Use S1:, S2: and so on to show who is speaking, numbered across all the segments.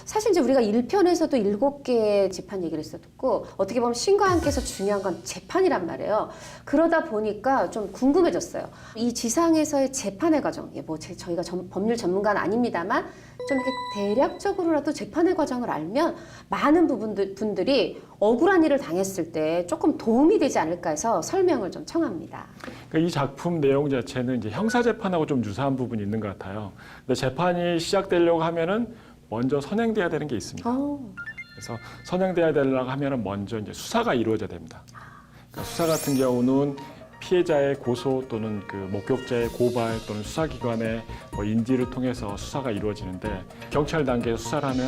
S1: 사실 이제 우리가 1편에서도 7개의 재판 얘기를 했었고 어떻게 보면 신과 함께서 중요한 건 재판이란 말이에요. 그러다 보니까 좀 궁금해졌어요. 이 지상에서의 재판의 과정, 저희가 법률 전문가는 아닙니다만 좀 이렇게 대략적으로라도 재판의 과정을 알면 많은 분들이 억울한 일을 당했을 때 조금 도움이 되지 않을까 해서 설명을 좀 청합니다.
S2: 그러니까 이 작품 내용 자체는 이제 형사 재판하고 좀 유사한 부분이 있는 것 같아요. 근데 재판이 시작되려고 하면은 먼저 선행돼야 되는 게 있습니다. 그래서 선행돼야 되려고 하면은 먼저 이제 수사가 이루어져야 됩니다. 그러니까 수사 같은 경우는 피해자의 고소 또는 그 목격자의 고발 또는 수사기관의 인지를 통해서 수사가 이루어지는데 경찰 단계에서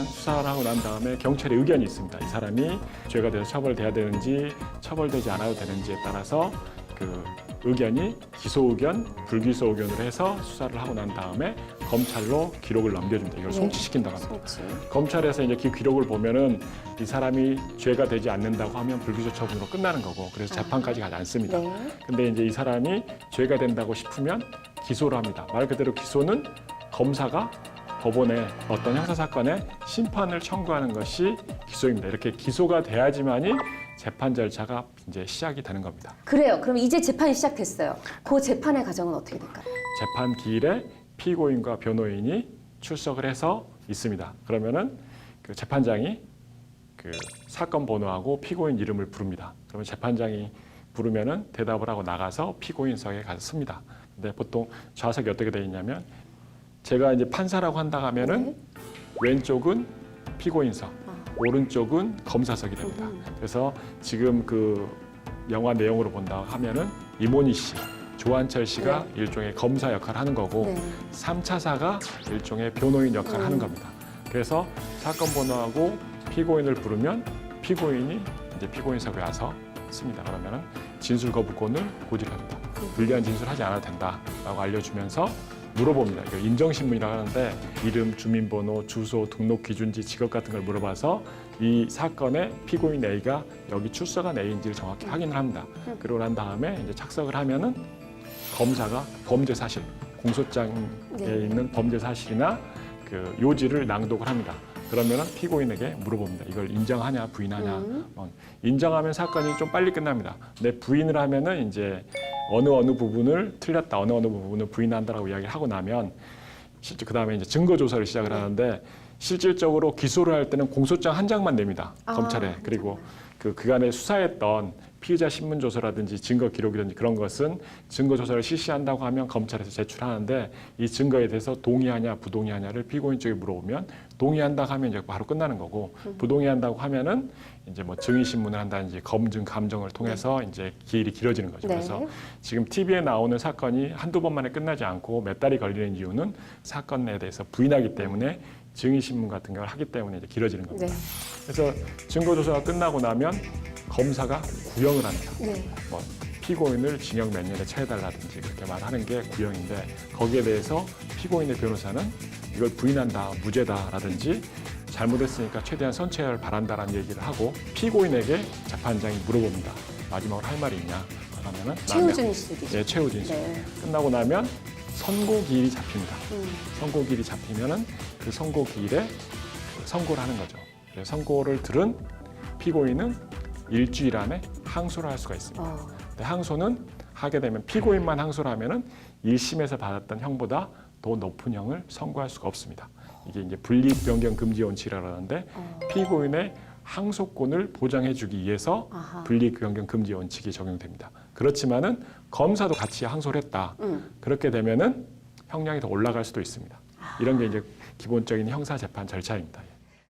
S2: 수사를 하고 난 다음에 경찰의 의견이 있습니다. 이 사람이 죄가 돼서 처벌돼야 되는지 처벌되지 않아도 되는지에 따라서 그 의견이 기소 의견, 불기소 의견으로 해서 수사를 하고 난 다음에 검찰로 기록을 넘겨줍니다. 이걸 송치시킨다고 합니다. 검찰에서 이제 그 기록을 보면은 이 사람이 죄가 되지 않는다고 하면 불기소 처분으로 끝나는 거고 그래서 재판까지 가지 않습니다. 근데 이제 이 사람이 죄가 된다고 싶으면 기소를 합니다. 말 그대로 기소는 검사가 법원에 어떤 형사사건에 심판을 청구하는 것이 기소입니다. 이렇게 기소가 돼야지만이 재판 절차가 이제 시작이 되는 겁니다.
S1: 그래요. 그럼 이제 재판이 시작됐어요. 그 재판의 과정은 어떻게 될까요?
S2: 재판 기일에 피고인과 변호인이 출석을 해서 있습니다. 그러면은 그 재판장이 그 사건 번호하고 피고인 이름을 부릅니다. 그러면 재판장이 부르면은 대답을 하고 나가서 피고인석에 가서 씁니다. 근데 보통 좌석이 어떻게 되어 있냐면 제가 이제 판사라고 한다 하면은 왼쪽은 피고인석, 오른쪽은 검사석이 됩니다. 그래서 지금 그 영화 내용으로 본다 하면은 이모니 씨, 조한철 씨가 일종의 검사 역할을 하는 거고 3차사가 일종의 변호인 역할을 하는 겁니다. 그래서 사건 번호하고 피고인을 부르면 피고인이 이제 피고인석에 와서 씁니다. 그러면은 진술 거부권을 고지합니다. 불리한 진술하지 않아도 된다라고 알려주면서 물어봅니다. 이거 인정신문이라고 하는데 이름, 주민번호, 주소, 등록 기준지, 직업 같은 걸 물어봐서 이 사건의 피고인 A가 여기 출석한 A인지를 정확히 확인을 합니다. 그러고 난 다음에 이제 착석을 하면은 검사가 범죄 사실, 공소장에 있는 범죄 사실이나 그 요지를 낭독을 합니다. 그러면은 피고인에게 물어봅니다. 이걸 인정하냐, 부인하냐. 인정하면 사건이 좀 빨리 끝납니다. 근데 부인을 하면은 이제 어느 부분을 틀렸다, 어느 부분을 부인한다라고 이야기를 하고 나면 실제 그 다음에 이제 증거 조사를 시작을 하는데 실질적으로 기소를 할 때는 공소장 한 장만 냅니다. 검찰에. 그리고 그간에 수사했던 피의자 신문 조서라든지 증거 기록이든지 그런 것은 증거 조사를 실시한다고 하면 검찰에서 제출하는데 이 증거에 대해서 동의하냐 부동의하냐를 피고인 쪽에 물어보면 동의한다고 하면 이제 바로 끝나는 거고 부동의한다고 하면은 이제 뭐 증의 신문을 한다든지 검증 감정을 통해서 이제 기일이 길어지는 거죠. 그래서 지금 TV에 나오는 사건이 한두 번 만에 끝나지 않고 몇 달이 걸리는 이유는 사건에 대해서 부인하기 때문에 증의 신문 같은 걸 하기 때문에 이제 길어지는 겁니다. 그래서 증거 조사가 끝나고 나면 검사가 구형을 합니다. 뭐 피고인을 징역 몇 년에 처해달라든지 그렇게 말하는 게 구형인데 거기에 대해서 피고인의 변호사는 이걸 부인한다, 무죄다라든지 잘못했으니까 최대한 선처를 바란다라는 얘기를 하고 피고인에게 재판장이 물어봅니다. 마지막으로 할 말이 있냐? 그러면은
S1: 최후 진술이죠.
S2: 네, 최후 진술. 끝나고 나면 선고 기일이 잡힙니다. 선고 기일이 잡히면은 그 선고 기일에 선고를 하는 거죠. 그래서 선고를 들은 피고인은 일주일 안에 항소를 할 수가 있습니다. 근데 항소는 하게 되면 피고인만 항소를 하면은 1심에서 받았던 형보다 더 높은 형을 선고할 수가 없습니다. 이게 이제 불이익 변경 금지 원칙이라고 하는데 피고인의 항소권을 보장해주기 위해서 불이익 변경 금지 원칙이 적용됩니다. 그렇지만은 검사도 같이 항소를 했다. 그렇게 되면은 형량이 더 올라갈 수도 있습니다. 이런 게 이제 기본적인 형사 재판 절차입니다.